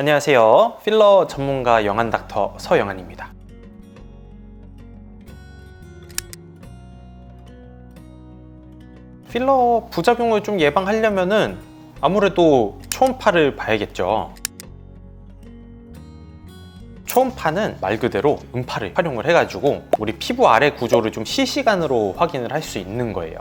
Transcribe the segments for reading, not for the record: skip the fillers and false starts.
안녕하세요. 필러 전문가 영한 닥터 서영한입니다. 필러 부작용을 좀 예방하려면은 아무래도 초음파를 봐야겠죠. 초음파는 말 그대로 음파를 활용을 해가지고 우리 피부 아래 구조를 좀 실시간으로 확인을 할 수 있는 거예요.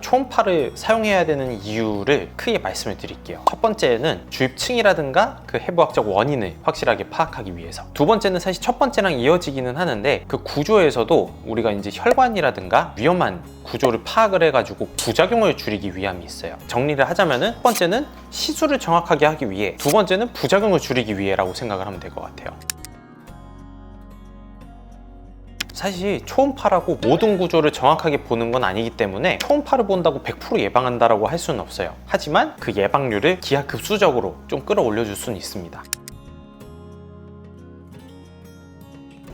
초음파를 사용해야 되는 이유를 크게 말씀을 드릴게요. 첫 번째는 주입층이라든가 그 해부학적 원인을 확실하게 파악하기 위해서, 두 번째는 사실 첫 번째랑 이어지기는 하는데 그 구조에서도 우리가 이제 혈관이라든가 위험한 구조를 파악을 해가지고 부작용을 줄이기 위함이 있어요. 정리를 하자면은 첫 번째는 시술을 정확하게 하기 위해, 두 번째는 부작용을 줄이기 위해라고 생각을 하면 될 것 같아요. 사실 초음파라고 모든 구조를 정확하게 보는 건 아니기 때문에 초음파를 본다고 100% 예방한다라고 할 수는 없어요. 하지만 그 예방률을 기하급수적으로 좀 끌어올려 줄 수는 있습니다.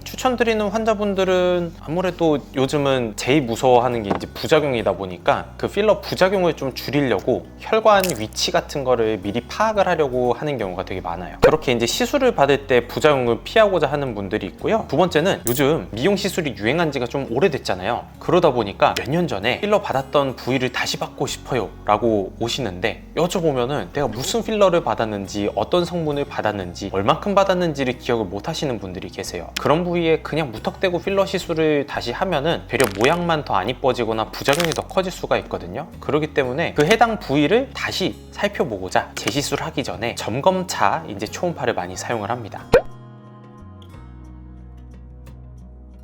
추천드리는 환자분들은 아무래도 요즘은 제일 무서워하는 게 이제 부작용이다 보니까 그 필러 부작용을 좀 줄이려고 혈관 위치 같은 거를 미리 파악을 하려고 하는 경우가 되게 많아요. 그렇게 이제 시술을 받을 때 부작용을 피하고자 하는 분들이 있고요. 두 번째는 요즘 미용 시술이 유행한 지가 좀 오래됐잖아요. 그러다 보니까 몇 년 전에 필러 받았던 부위를 다시 받고 싶어요 라고 오시는데, 여쭤보면은 내가 무슨 필러를 받았는지, 어떤 성분을 받았는지, 얼만큼 받았는지를 기억을 못 하시는 분들이 계세요. 그런 부위에 그냥 무턱대고 필러 시술을 다시 하면은 되려 모양만 더 안 이뻐지거나 부작용이 더 커질 수가 있거든요. 그렇기 때문에 그 해당 부위를 다시 살펴보고자 재시술하기 전에 점검차 이제 초음파를 많이 사용을 합니다.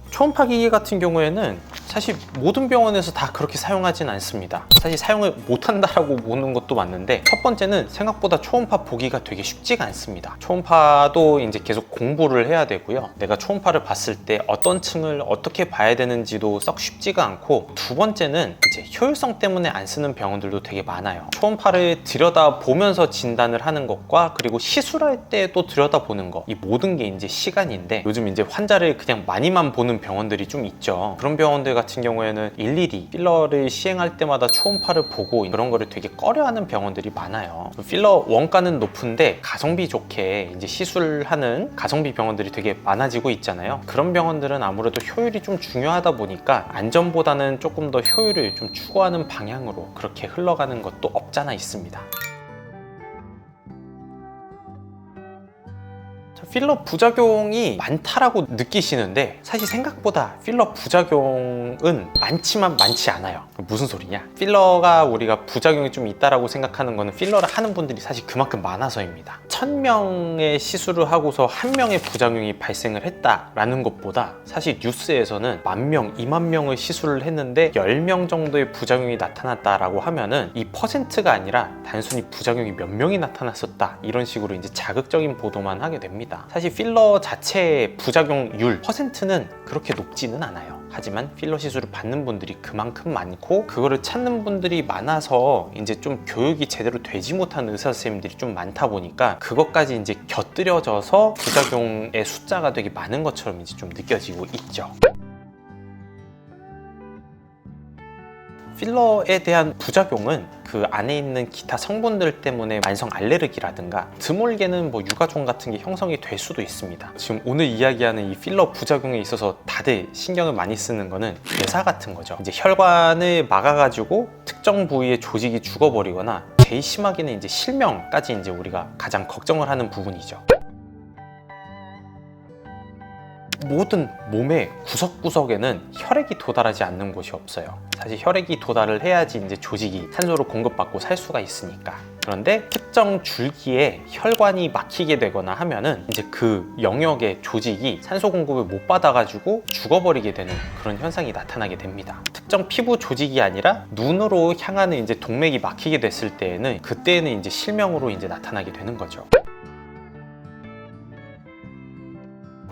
초음파 기기 같은 경우에는 사실 모든 병원에서 다 그렇게 사용하진 않습니다. 사실 사용을 못한다라고 보는 것도 맞는데, 첫 번째는 생각보다 초음파 보기가 되게 쉽지가 않습니다. 초음파도 이제 계속 공부를 해야 되고요. 내가 초음파를 봤을 때 어떤 층을 어떻게 봐야 되는지도 썩 쉽지가 않고, 두 번째는 이제 효율성 때문에 안 쓰는 병원들도 되게 많아요. 초음파를 들여다보면서 진단을 하는 것과 그리고 시술할 때 또 들여다보는 것, 이 모든 게 이제 시간인데, 요즘 이제 환자를 그냥 많이만 보는 병원들이 좀 있죠. 그런 병원들 같은 경우에는 일일이 필러를 시행할 때마다 초음파를 보고 그런 거를 되게 꺼려하는 병원들이 많아요. 필러 원가는 높은데 가성비 좋게 이제 시술하는 가성비 병원들이 되게 많아지고 있잖아요. 그런 병원들은 아무래도 효율이 좀 중요하다 보니까 안전보다는 조금 더 효율을 좀 추구하는 방향으로 그렇게 흘러가는 것도 없잖아 있습니다. 필러 부작용이 많다라고 느끼시는데, 사실 생각보다 필러 부작용은 많지만 많지 않아요. 무슨 소리냐? 필러가 우리가 부작용이 좀 있다라고 생각하는 거는 필러를 하는 분들이 사실 그만큼 많아서입니다. 1000명의 시술을 하고서 1명의 부작용이 발생을 했다라는 것보다, 사실 뉴스에서는 10,000명, 20,000명의 시술을 했는데 10명 정도의 부작용이 나타났다라고 하면은 이 퍼센트가 아니라 단순히 부작용이 몇 명이 나타났었다, 이런 식으로 이제 자극적인 보도만 하게 됩니다. 사실 필러 자체의 부작용률 퍼센트는 그렇게 높지는 않아요. 하지만 필러 시술을 받는 분들이 그만큼 많고, 그거를 찾는 분들이 많아서 이제 좀 교육이 제대로 되지 못한 의사 선생님들이 좀 많다 보니까 그것까지 이제 곁들여져서 부작용의 숫자가 되게 많은 것처럼 이제 좀 느껴지고 있죠. 필러에 대한 부작용은 그 안에 있는 기타 성분들 때문에 만성 알레르기라든가 드물게는 뭐 유가종 같은 게 형성이 될 수도 있습니다. 지금 오늘 이야기하는 이 필러 부작용에 있어서 다들 신경을 많이 쓰는 거는 괴사 같은 거죠. 이제 혈관을 막아가지고 특정 부위의 조직이 죽어버리거나, 제일 심하게는 이제 실명까지 이제 우리가 가장 걱정을 하는 부분이죠. 모든 몸의 구석구석에는 혈액이 도달하지 않는 곳이 없어요. 사실 혈액이 도달을 해야지 이제 조직이 산소를 공급받고 살 수가 있으니까. 그런데 특정 줄기에 혈관이 막히게 되거나 하면은 이제 그 영역의 조직이 산소 공급을 못 받아가지고 죽어버리게 되는 그런 현상이 나타나게 됩니다. 특정 피부 조직이 아니라 눈으로 향하는 이제 동맥이 막히게 됐을 때에는, 그때는 이제 실명으로 이제 나타나게 되는 거죠.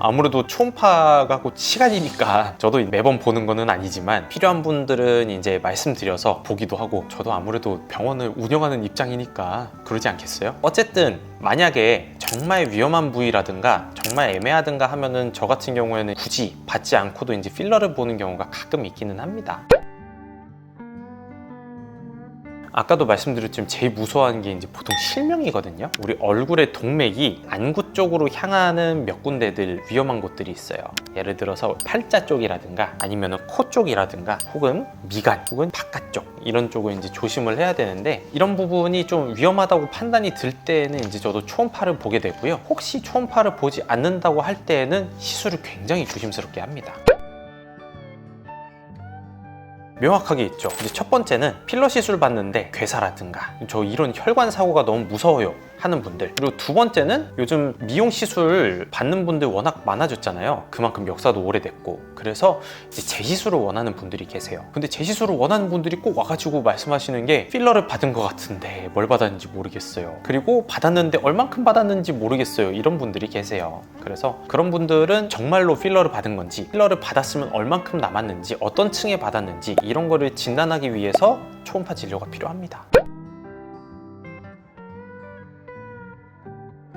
아무래도 초음파가 곧 시간이니까 저도 매번 보는 거는 아니지만 필요한 분들은 이제 말씀드려서 보기도 하고, 저도 아무래도 병원을 운영하는 입장이니까 그러지 않겠어요? 어쨌든 만약에 정말 위험한 부위라든가 정말 애매하든가 하면은 저 같은 경우에는 굳이 받지 않고도 이제 필러를 보는 경우가 가끔 있기는 합니다. 아까도 말씀드렸지만 제일 무서워하는 게 이제 보통 실명이거든요. 우리 얼굴의 동맥이 안구 쪽으로 향하는 몇 군데들 위험한 곳들이 있어요. 예를 들어서 팔자 쪽이라든가 아니면 코 쪽이라든가 혹은 미간 혹은 바깥쪽 이런 쪽을 이제 조심을 해야 되는데, 이런 부분이 좀 위험하다고 판단이 들 때에는 이제 저도 초음파를 보게 되고요. 혹시 초음파를 보지 않는다고 할 때에는 시술을 굉장히 조심스럽게 합니다. 명확하게 있죠. 이제 첫 번째는 필러 시술 받는데 괴사라든가 저 이런 혈관 사고가 너무 무서워요 하는 분들, 그리고 두 번째는 요즘 미용 시술 받는 분들 워낙 많아졌잖아요. 그만큼 역사도 오래됐고, 그래서 이제 재시술을 원하는 분들이 계세요. 근데 재시술을 원하는 분들이 꼭 와가지고 말씀하시는 게 필러를 받은 것 같은데 뭘 받았는지 모르겠어요, 그리고 받았는데 얼만큼 받았는지 모르겠어요, 이런 분들이 계세요. 그래서 그런 분들은 정말로 필러를 받은 건지, 필러를 받았으면 얼만큼 남았는지, 어떤 층에 받았는지 이런 거를 진단하기 위해서 초음파 진료가 필요합니다.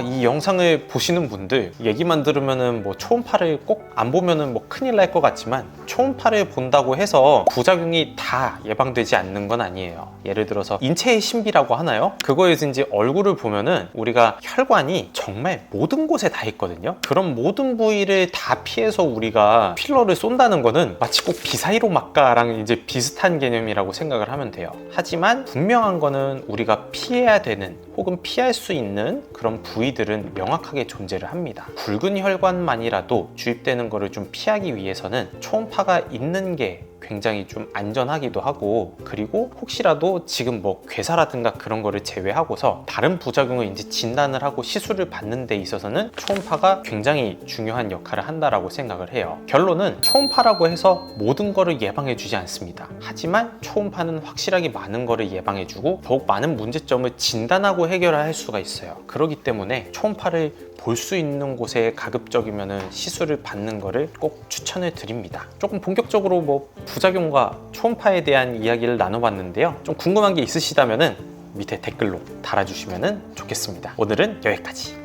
이 영상을 보시는 분들 얘기만 들으면은 뭐 초음파를 꼭 안 보면은 뭐 큰일 날 것 같지만, 초음파를 본다고 해서 부작용이 다 예방되지 않는 건 아니에요. 예를 들어서 인체의 신비라고 하나요? 그거에서 이제 얼굴을 보면은 우리가 혈관이 정말 모든 곳에 다 있거든요. 그런 모든 부위를 다 피해서 우리가 필러를 쏜다는 거는 마치 꼭 비사이로 막가랑 이제 비슷한 개념이라고 생각을 하면 돼요. 하지만 분명한 거는 우리가 피해야 되는 혹은 피할 수 있는 그런 부위들은 명확하게 존재를 합니다. 굵은 혈관만이라도 주입되는 거를 좀 피하기 위해서는 초음파가 있는 게 굉장히 좀 안전하기도 하고, 그리고 혹시라도 지금 뭐 괴사라든가 그런 거를 제외하고서 다른 부작용을 이제 진단을 하고 시술을 받는 데 있어서는 초음파가 굉장히 중요한 역할을 한다라고 생각을 해요. 결론은 초음파라고 해서 모든 거를 예방해 주지 않습니다. 하지만 초음파는 확실하게 많은 거를 예방해 주고 더욱 많은 문제점을 진단하고 해결할 수가 있어요. 그렇기 때문에 초음파를 볼 수 있는 곳에 가급적이면 시술을 받는 거를 꼭 추천을 드립니다. 조금 본격적으로 뭐 부작용과 초음파에 대한 이야기를 나눠봤는데요. 좀 궁금한 게 있으시다면 밑에 댓글로 달아주시면 좋겠습니다. 오늘은 여기까지.